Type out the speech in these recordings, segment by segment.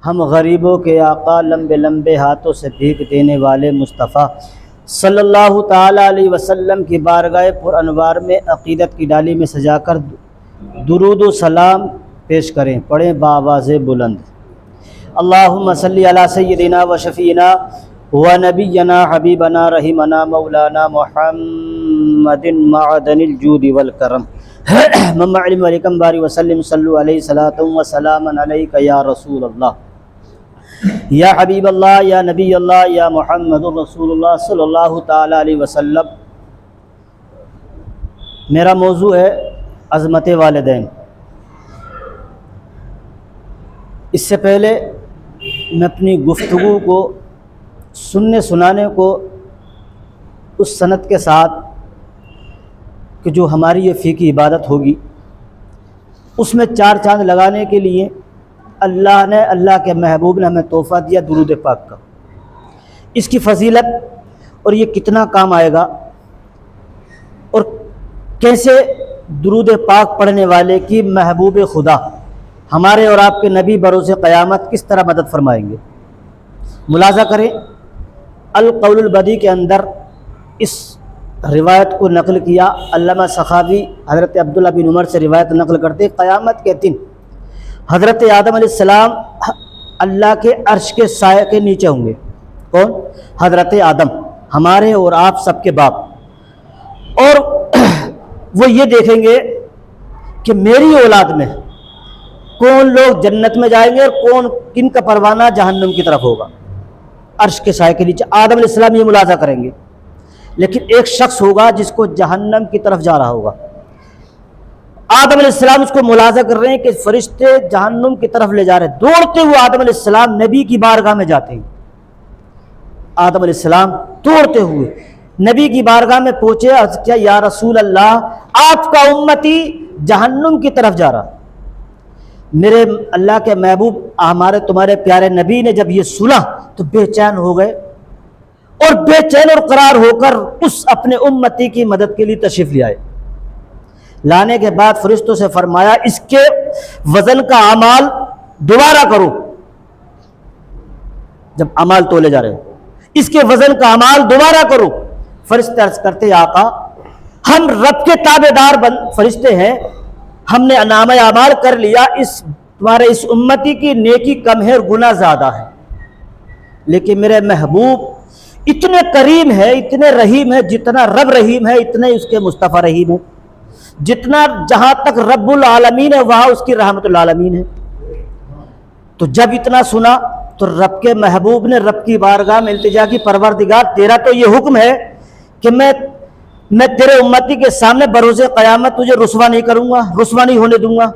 ہم غریبوں کے آقا لمبے لمبے ہاتھوں سے بھیک دینے والے مصطفیٰ صلی اللہ تعالیٰ علیہ وسلم کی بارگاہ پر انوار میں عقیدت کی ڈالی میں سجا کر درود و سلام پیش کریں، پڑھیں بآواز بلند۔ اللہم صلی علی سیدنا و شفینا و نبینا حبیبنا رحمنا مولانا محمد معدن الجود والکرم مما علم علیکم باری وسلم صلو علیہ صلاۃ و سلام علیک یا رسول اللہ یا حبیب اللہ یا نبی اللہ یا محمد رسول اللہ صلی اللہ تعالیٰ علیہ وسلم۔ میرا موضوع ہے عظمت والدین۔ اس سے پہلے میں اپنی گفتگو کو سننے سنانے کو اس سند کے ساتھ کہ جو ہماری یہ فقہی عبادت ہوگی اس میں چار چاند لگانے کے لیے اللہ کے محبوب نے ہمیں تحفہ دیا درود پاک کا۔ اس کی فضیلت اور یہ کتنا کام آئے گا اور کیسے درود پاک پڑھنے والے کی محبوب خدا ہمارے اور آپ کے نبی بروز قیامت کس طرح مدد فرمائیں گے، ملاحظہ کریں۔ القول البدی کے اندر اس روایت کو نقل کیا علامہ سخاوی حضرت عبداللہ بن عمر سے روایت نقل کرتے، قیامت کے دن حضرت آدم علیہ السلام اللہ کے عرش کے سائے کے نیچے ہوں گے۔ کون؟ حضرت آدم، ہمارے اور آپ سب کے باپ۔ اور وہ یہ دیکھیں گے کہ میری اولاد میں کون لوگ جنت میں جائیں گے اور کون کن کا پروانہ جہنم کی طرف ہوگا۔ عرش کے سائے کے نیچے آدم علیہ السلام یہ ملاحظہ کریں گے، لیکن ایک شخص ہوگا جس کو جہنم کی طرف جا رہا ہوگا۔ آدم علیہ السلام اس کو ملاحظہ کر رہے ہیں کہ فرشتے جہنم کی طرف لے جا رہے ہیں۔ دوڑتے ہوئے آدم علیہ السلام نبی کی بارگاہ میں جاتے ہیں۔ آدم علیہ السلام دوڑتے ہوئے نبی کی بارگاہ میں پہنچے، عرض کیا یا رسول اللہ آپ کا امتی جہنم کی طرف جا رہا۔ میرے اللہ کے محبوب ہمارے تمہارے پیارے نبی نے جب یہ سنا تو بے چین ہو گئے اور بے چین اور قرار ہو کر اس اپنے امتی کی مدد کے لیے تشریف لے آئے۔ لانے کے بعد فرشتوں سے فرمایا اس کے وزن کا اعمال دوبارہ کرو۔ جب اعمال تولے جا رہے ہیں اس کے وزن کا اعمال دوبارہ کرو۔ فرشتے عرض کرتے آقا ہم رب کے تابع دار فرشتے ہیں، ہم نے انعام اعمال کر لیا، تمہارے اس امتی کی نیکی کم ہے اور گناہ زیادہ ہے، لیکن میرے محبوب اتنے کریم ہے، اتنے رحیم ہے، جتنا رب رحیم ہے اتنے اس کے مصطفیٰ رحیم ہے، جتنا جہاں تک رب العالمین ہے وہاں اس کی رحمت العالمین ہے۔ تو جب اتنا سنا تو رب کے محبوب نے رب کی بارگاہ میں التجا کی، پروردگار تیرا تو یہ حکم ہے کہ میں تیرے امتی کے سامنے بروز قیامت تجھے رسوا نہیں کروں گا، رسوا نہیں ہونے دوں گا،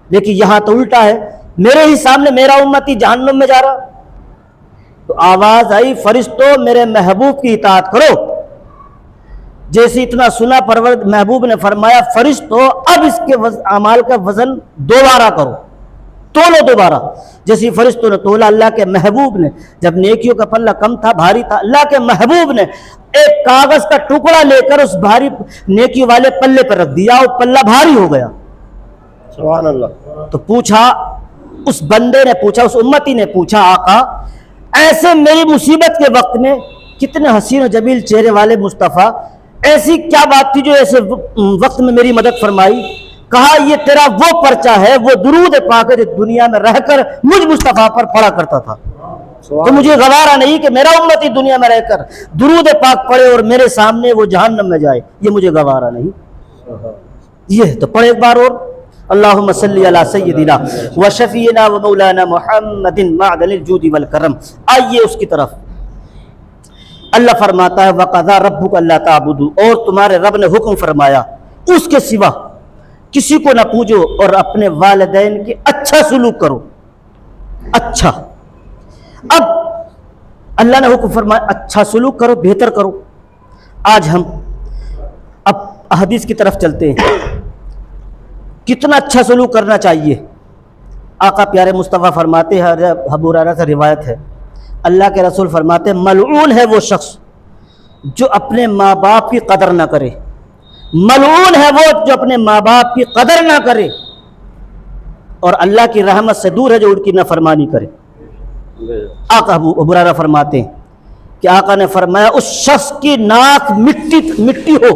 لیکن یہاں تو الٹا ہے، میرے ہی سامنے میرا امتی جہنم میں جا رہا۔ تو آواز آئی فرشتوں میرے محبوب کی اطاعت کرو۔ جیسے اتنا سنا محبوب نے فرمایا فرشتوں اب اس کے اعمال کا وزن دوبارہ کرو، تولو دوبارہ۔ جیسے فرشتوں نے تولا، اللہ کے محبوب نے جب نیکیوں کا پلہ کم تھا، بھاری تھا، اللہ کے محبوب نے ایک کاغذ کا ٹکڑا لے کر اس بھاری نیکی والے پلے پر رکھ دیا، وہ پلہ بھاری ہو گیا۔ سبحان اللہ۔ تو پوچھا اس بندے نے پوچھا، اس امتی نے پوچھا آقا ایسے میری مصیبت کے وقت میں کتنے حسین و جمیل چہرے والے مصطفیٰ، ایسی کیا بات تھی جو ایسے وقت میں میری مدد فرمائی؟ کہا یہ تیرا وہ پرچہ ہے، وہ درود پاک ہے جو دنیا میں رہ کر مجھ مصطفیٰ پر پڑھا کرتا تھا، تو مجھے گوارا نہیں کہ میرا امتی دنیا میں رہ کر درود پاک پڑھے اور میرے سامنے وہ جہنم میں جائے، یہ مجھے گوارا نہیں۔ یہ تو پڑھے ایک بار اور، اللہم صلی علی سیدنا و شفینا و مولانا محمد معدن الجود والکرم۔ آئیے اس کی طرف۔ اللہ فرماتا ہے وَقَضَىٰ رَبُّكَ أَلَّا تَعْبُدُوا، اور تمہارے رب نے حکم فرمایا اس کے سوا کسی کو نہ پوجو اور اپنے والدین کی اچھا سلوک کرو۔ اچھا، اب اللہ نے حکم فرمایا اچھا سلوک کرو، بہتر کرو۔ آج ہم اب احادیث کی طرف چلتے ہیں، کتنا اچھا سلوک کرنا چاہیے۔ آقا پیارے مصطفیٰ فرماتے ہیں، ابو ہریرہ سے روایت ہے، اللہ کے رسول فرماتے ہیں ملعون ہے وہ شخص جو اپنے ماں باپ کی قدر نہ کرے، ملعون ہے وہ جو اپنے ماں باپ کی قدر نہ کرے، اور اللہ کی رحمت سے دور ہے جو ان کی نافرمانی کرے۔ آقا ابو ہریرہ فرماتے ہیں کہ آقا نے فرمایا اس شخص کی ناک مٹی ہو.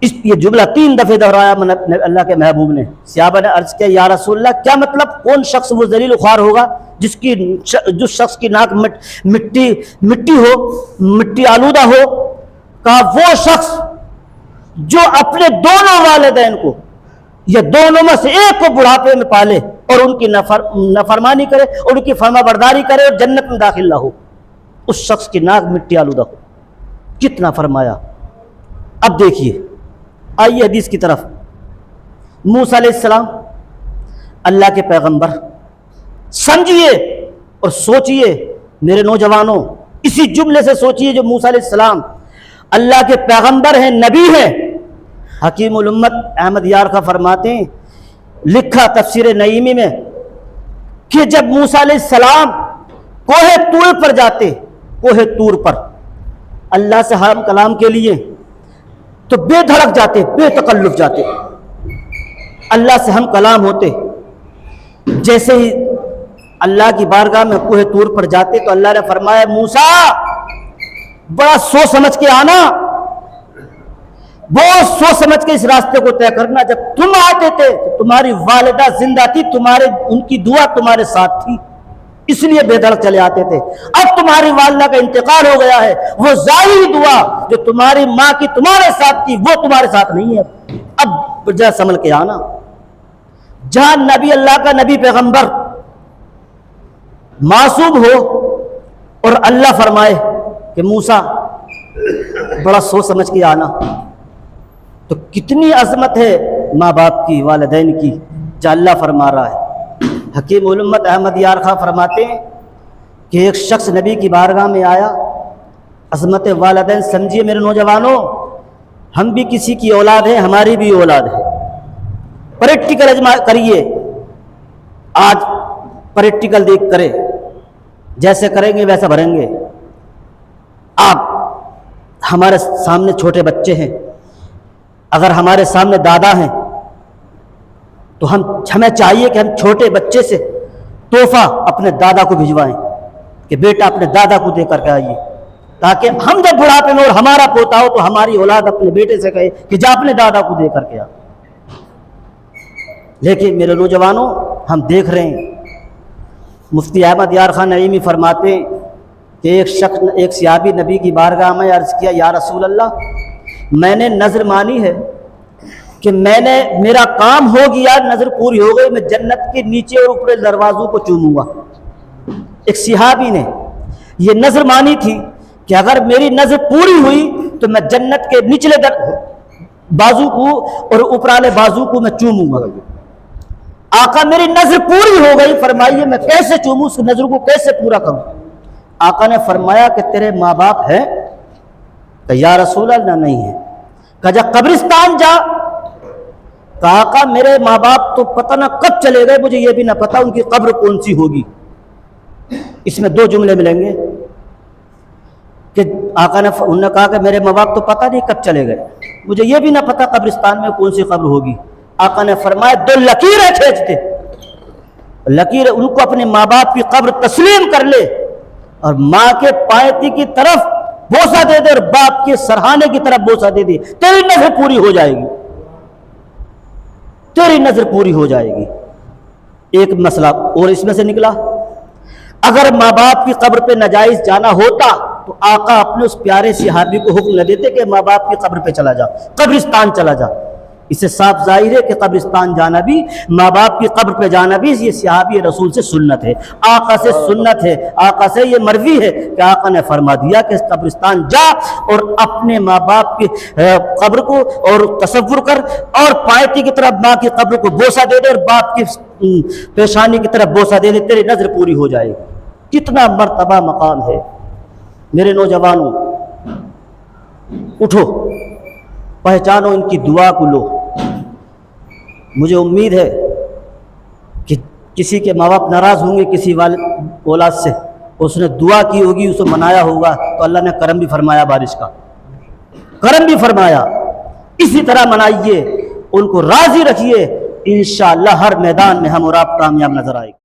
یہ جملہ 3 دفعہ دہرایا اللہ کے محبوب نے. صحابہ نے عرض کیا یا رسول اللہ کیا مطلب, کون شخص وہ ذلیل و خوار ہوگا جس شخص کی ناک مٹی ہو, مٹی آلودہ ہو؟ کہا وہ شخص جو اپنے دونوں والدین کو یا دونوں میں سے ایک کو بڑھاپے میں پالے اور ان کی نافرمانی کرے اور ان کی فرما برداری کرے اور جنت میں داخل نہ ہو, اس شخص کی ناک مٹی آلودہ ہو. کتنا فرمایا. اب دیکھیے, آئیے حدیث کی طرف. موسیٰ علیہ السلام اللہ کے پیغمبر, سمجھیے اور سوچئے میرے نوجوانوں, اسی جملے سے سوچئے جو موسیٰ علیہ السلام اللہ کے پیغمبر ہیں, نبی ہیں. حکیم الامت احمد یار کا فرماتے ہیں, لکھا تفسیر نعیمی میں کہ جب موسیٰ علیہ السلام کوہ طور پر جاتے, کوہ طور پر اللہ سے ہم کلام کے لیے, تو بے دھڑک جاتے, بے تکلف جاتے, اللہ سے ہم کلام ہوتے. جیسے ہی اللہ کی بارگاہ میں کوہ طور پر جاتے تو اللہ نے فرمایا موسیٰ بڑا سوچ سمجھ کے آنا, بہت سوچ سمجھ کے اس راستے کو طے کرنا. جب تم آتے تھے تو تمہاری والدہ زندہ تھی, ان کی دعا تمہارے ساتھ تھی, اس لیے بے دھڑک چلے آتے تھے. اب تمہاری والدہ کا انتقال ہو گیا ہے, وہ ظاہری دعا جو تمہاری ماں کی تمہارے ساتھ تھی وہ تمہارے ساتھ نہیں ہے. اب جا سنبھل کے آنا. جہاں نبی اللہ کا نبی پیغمبر معصوم ہو اور اللہ فرمائے کہ موسیٰ بڑا سوچ سمجھ کے آنا, تو کتنی عظمت ہے ماں باپ کی, والدین کی, جو اللہ فرما رہا ہے. حکیم الامت احمد یار خان فرماتے ہیں کہ ایک شخص نبی کی بارگاہ میں آیا, عظمت والدین سمجھیے میرے نوجوانوں, ہم بھی کسی کی اولاد ہیں, ہماری بھی اولاد ہے. پریکٹیکل اجماع کریے, آج پریکٹیکل دیکھ کرے, جیسے کریں گے ویسا بھریں گے. آپ ہمارے سامنے چھوٹے بچے ہیں, اگر ہمارے سامنے دادا ہیں تو ہمیں چاہیے کہ ہم چھوٹے بچے سے تحفہ اپنے دادا کو بھجوائیں کہ بیٹا اپنے دادا کو دے کر کے آئیے, تاکہ ہم جب بڑھاپے میں اور ہمارا پوتا ہو تو ہماری اولاد اپنے بیٹے سے کہے کہ جا اپنے دادا کو دے کر کے آ. لیکن میرے نوجوانوں ہم دیکھ رہے ہیں, مفتی احمد یار خان نعیمی فرماتے ہیں کہ ایک صحابی نبی کی بارگاہ میں عرض کیا یا رسول اللہ میں نے نظر مانی ہے کہ میرا کام ہو گیا, نظر پوری ہو گئی, میں جنت کے نیچے اور اوپر دروازوں کو چوموں گا. ایک صحابی نے یہ نظر مانی تھی کہ اگر میری نظر پوری ہوئی تو میں جنت کے نچلے بازو کو اور اوپرالے بازو کو میں چوموں گا. آقا میری نظر پوری ہو گئی, فرمائیے میں کیسے چوموں, اس نظر کو کیسے پورا کروں؟ آقا نے فرمایا کہ تیرے ماں باپ ہیں؟ کہ یا رسول اللہ نہیں ہے. کہا جا قبرستان جا. کہا آقا میرے ماں باپ تو پتہ نہ کب چلے گئے, مجھے یہ بھی نہ پتا ان کی قبر کون سی ہوگی. اس میں 2 جملے ملیں گے کہ آقا نے انہوں نے کہا کہ میرے ماں باپ تو پتہ نہیں کب چلے گئے, مجھے یہ بھی نہ پتا قبرستان میں کون سی قبر ہوگی. آقا نے فرمایا 2 لکیریں کھینچ دے, لکیر ان کو اپنے ماں باپ کی قبر تسلیم کر لے اور ماں کے پایتی کی طرف بوسہ دے دے اور باپ کے سرہانے کی طرف بوسہ دے دے, تیری نظر پوری ہو جائے گی, تیری نظر پوری ہو جائے گی. ایک مسئلہ اور اس میں سے نکلا, اگر ماں باپ کی قبر پہ ناجائز جانا ہوتا تو آقا اپنے اس پیارے صحابی کو حکم نہ دیتے کہ ماں باپ کی قبر پہ چلا جا, قبرستان چلا جا. اس سے صاف ظاہر ہے کہ قبرستان جانا بھی, ماں باپ کی قبر پہ جانا بھی یہ صحابی رسول سے سنت ہے, آقا سے سنت ہے. آقا سے یہ مروی ہے کہ آقا نے فرما دیا کہ قبرستان جا اور اپنے ماں باپ کی قبر کو اور تصور کر اور پایتی کی طرف ماں کی قبر کو بوسہ دے دے اور باپ کی پیشانی کی طرف بوسہ دے دے, تیری نظر پوری ہو جائے گی. کتنا مرتبہ مقام ہے. میرے نوجوانوں اٹھو, پہچانو ان کی دعا کو لو. مجھے امید ہے کہ کسی کے ماں باپ ناراض ہوں گے کسی اولاد سے, اس نے دعا کی ہوگی, اسے منایا ہوگا, تو اللہ نے کرم بھی فرمایا, بارش کا کرم بھی فرمایا. اسی طرح منائیے, ان کو راضی رکھیے, انشاءاللہ ہر میدان میں ہم اور آپ کامیاب نظر آئے گے.